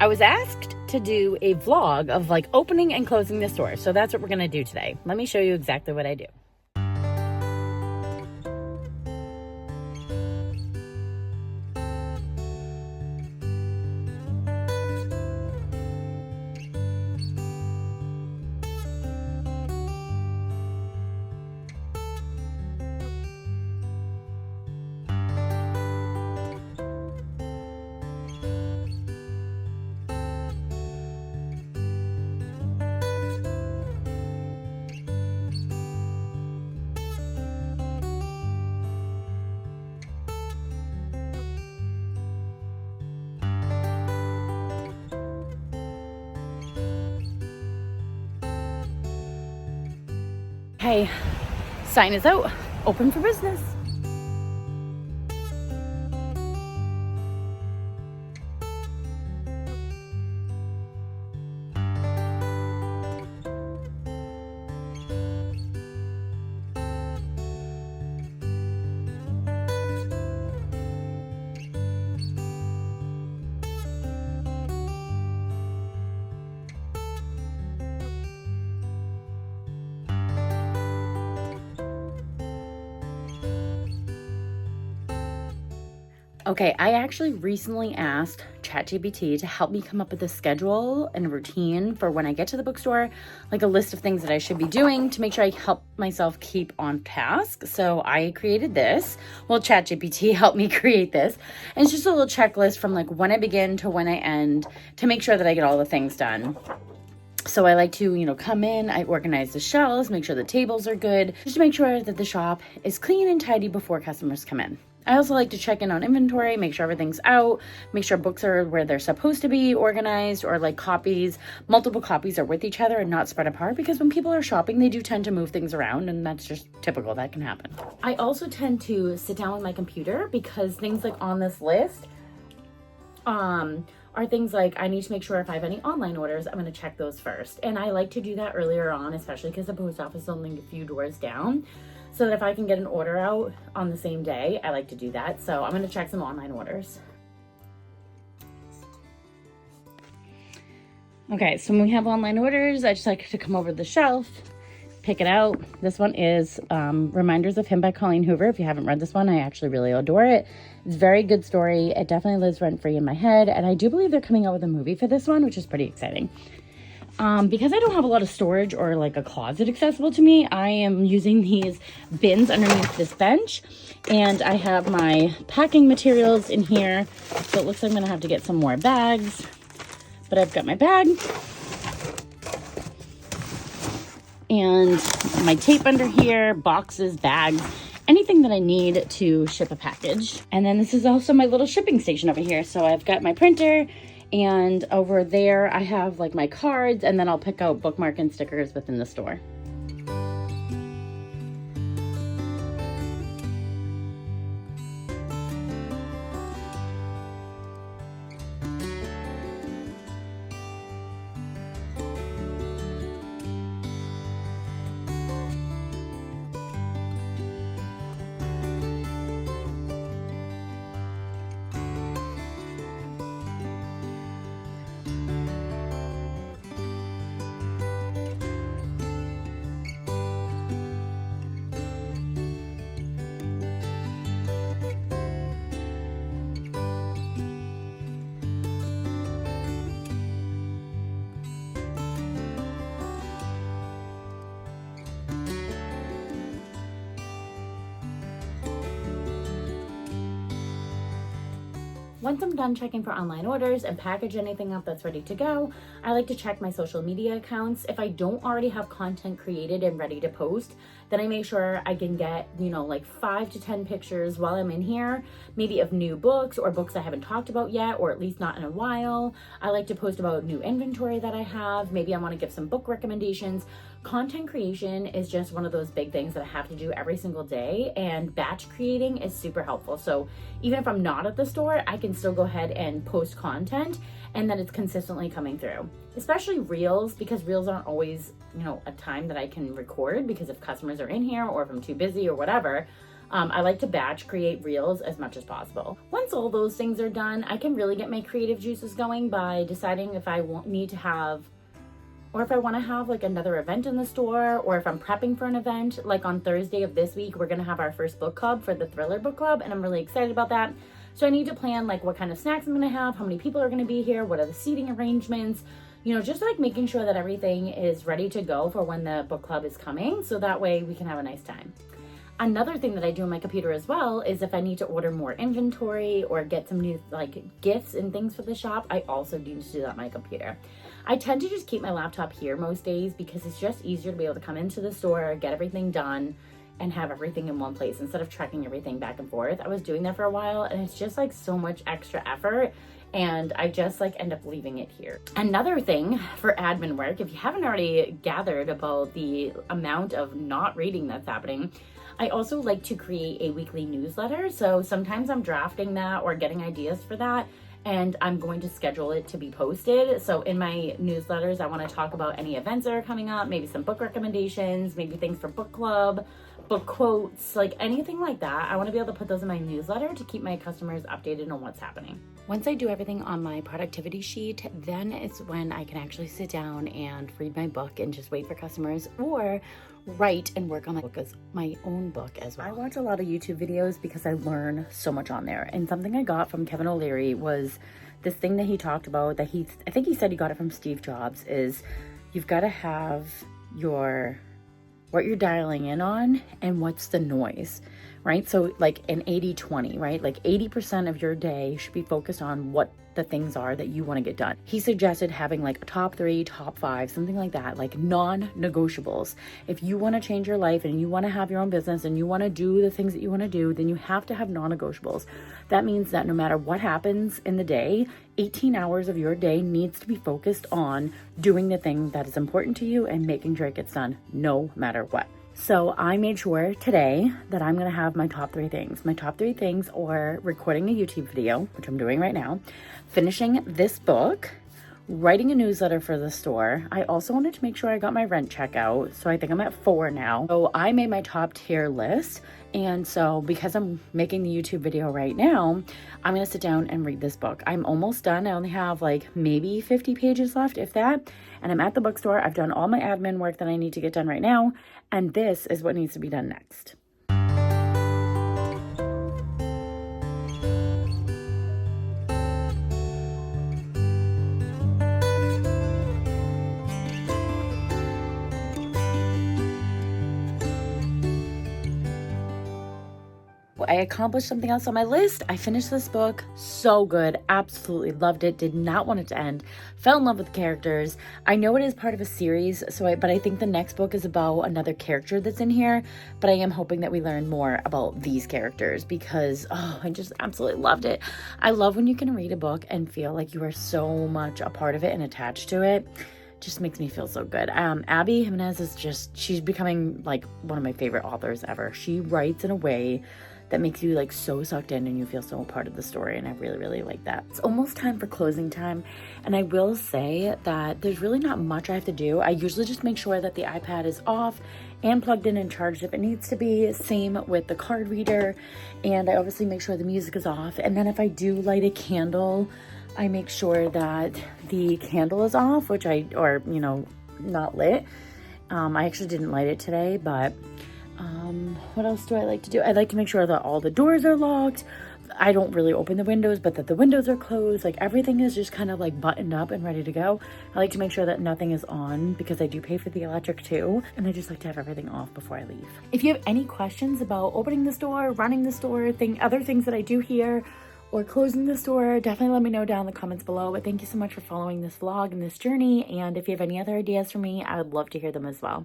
I was asked to do a vlog of like opening and closing the store. So that's what we're gonna do today. Let me show you exactly what I do. Hey, sign is out, open for business. Okay, I actually recently asked ChatGPT to help me come up with a schedule and a routine for when I get to the bookstore, like a list of things that I should be doing to make sure I help myself keep on task. So I created this. Well, ChatGPT helped me create this. And it's just a little checklist from like when I begin to when I end to make sure that I get all the things done. So I like to, come in, I organize the shelves, make sure the tables are good, just to make sure that the shop is clean and tidy before customers come in. I also like to check in on inventory, make sure everything's out, make sure books are where they're supposed to be organized, or like multiple copies are with each other and not spread apart, because when people are shopping, they do tend to move things around, and that's just typical, that can happen. I also tend to sit down with my computer because things like on this list are things like I need to make sure if I have any online orders, I'm going to check those first. And I like to do that earlier on, especially because the post office is only a few doors down. So that if I can get an order out on the same day, I like to do that. So I'm going to check some online orders. Okay, so when we have online orders, I just like to come over to the shelf, pick it out. This one is Reminders of Him by Colleen Hoover. If you haven't read this one, I actually really adore it. It's a very good story. It definitely lives rent-free in my head. And I do believe they're coming out with a movie for this one, which is pretty exciting. Because I don't have a lot of storage or like a closet accessible to me, I am using these bins underneath this bench, and I have my packing materials in here. So it looks like I'm going to have to get some more bags, but I've got my bag and my tape under here, boxes, bags, anything that I need to ship a package. And then this is also my little shipping station over here. So I've got my printer, and over there I have like my cards, and then I'll pick out bookmark and stickers within the store. Once I'm done checking for online orders and package anything up that's ready to go, I like to check my social media accounts. If I don't already have content created and ready to post, then I make sure I can get, like 5 to 10 pictures while I'm in here, maybe of new books or books I haven't talked about yet, or at least not in a while. I like to post about new inventory that I have. Maybe I want to give some book recommendations. Content creation is just one of those big things that I have to do every single day, and batch creating is super helpful. So even if I'm not at the store, I can still go ahead and post content, and then it's consistently coming through. Especially reels, because reels aren't always, a time that I can record, because if customers are in here or if I'm too busy or whatever. I like to batch create reels as much as possible. Once all those things are done, I can really get my creative juices going by deciding if I need to have, or if I want to have like another event in the store, or if I'm prepping for an event. Like on Thursday of this week, we're going to have our first book club for the Thriller book club, and I'm really excited about that. So I need to plan like what kind of snacks I'm going to have, how many people are going to be here, what are the seating arrangements, you know, just like making sure that everything is ready to go for when the book club is coming, so that way we can have a nice time. Another thing that I do on my computer as well is if I need to order more inventory or get some new like gifts and things for the shop, I also need to do that on my computer. I tend to just keep my laptop here most days because it's just easier to be able to come into the store, get everything done, and have everything in one place instead of trekking everything back and forth. I was doing that for a while, and it's just like so much extra effort, and I just like end up leaving it here. Another thing for admin work, if you haven't already gathered about the amount of not reading that's happening, I also like to create a weekly newsletter. So sometimes I'm drafting that or getting ideas for that, and I'm going to schedule it to be posted. So in my newsletters, I want to talk about any events that are coming up, maybe some book recommendations, maybe things for book club, book quotes, like anything like that. I want to be able to put those in my newsletter to keep my customers updated on what's happening. Once I do everything on my productivity sheet, then it's when I can actually sit down and read my book and just wait for customers, or write and work on my own book as well. I watch a lot of YouTube videos because I learn so much on there. And something I got from Kevin O'Leary was this thing that he talked about that I think he said he got it from Steve Jobs, is you've got to have what you're dialing in on and what's the noise, right? So like an 80-20, right? Like 80% of your day should be focused on what the things are that you want to get done. He suggested having like a top 3, top 5, something like that, like non-negotiables. If you want to change your life and you want to have your own business and you want to do the things that you want to do, then you have to have non-negotiables. That means that no matter what happens in the day, 18 hours of your day needs to be focused on doing the thing that is important to you and making sure it gets done no matter what. So I made sure today that I'm going to have my top 3 things. My top 3 things are recording a YouTube video, which I'm doing right now, finishing this book, writing a newsletter for the store. I also wanted to make sure I got my rent check out, so I think I'm at 4 now. So I made my top tier list, and so because I'm making the YouTube video right now, I'm going to sit down and read this book. I'm almost done. I only have like maybe 50 pages left, if that, and I'm at the bookstore. I've done all my admin work that I need to get done right now, and this is what needs to be done next. I accomplished something else on my list. I finished this book. So good. Absolutely loved it. Did not want it to end. Fell in love with the characters. I know it is part of a series, but I think the next book is about another character that's in here. But I am hoping that we learn more about these characters because, I just absolutely loved it. I love when you can read a book and feel like you are so much a part of it and attached to it. Just makes me feel so good. Abby Jimenez is she's becoming like one of my favorite authors ever. She writes in a way that makes you like so sucked in and you feel so a part of the story, and I really, really like that. It's almost time for closing time, and I will say that there's really not much I have to do. I usually just make sure that the iPad is off and plugged in and charged if it needs to be. Same with the card reader, and I obviously make sure the music is off, and then if I do light a candle, I make sure that the candle is off, not lit. I actually didn't light it today, but what else do I like to do? I like to make sure that all the doors are locked. I don't really open the windows, but that the windows are closed. Like everything is just kind of like buttoned up and ready to go. I like to make sure that nothing is on because I do pay for the electric too. And I just like to have everything off before I leave. If you have any questions about opening the store, running the store, other things that I do here, or closing the store, definitely let me know down in the comments below. But thank you so much for following this vlog and this journey. And if you have any other ideas for me, I would love to hear them as well.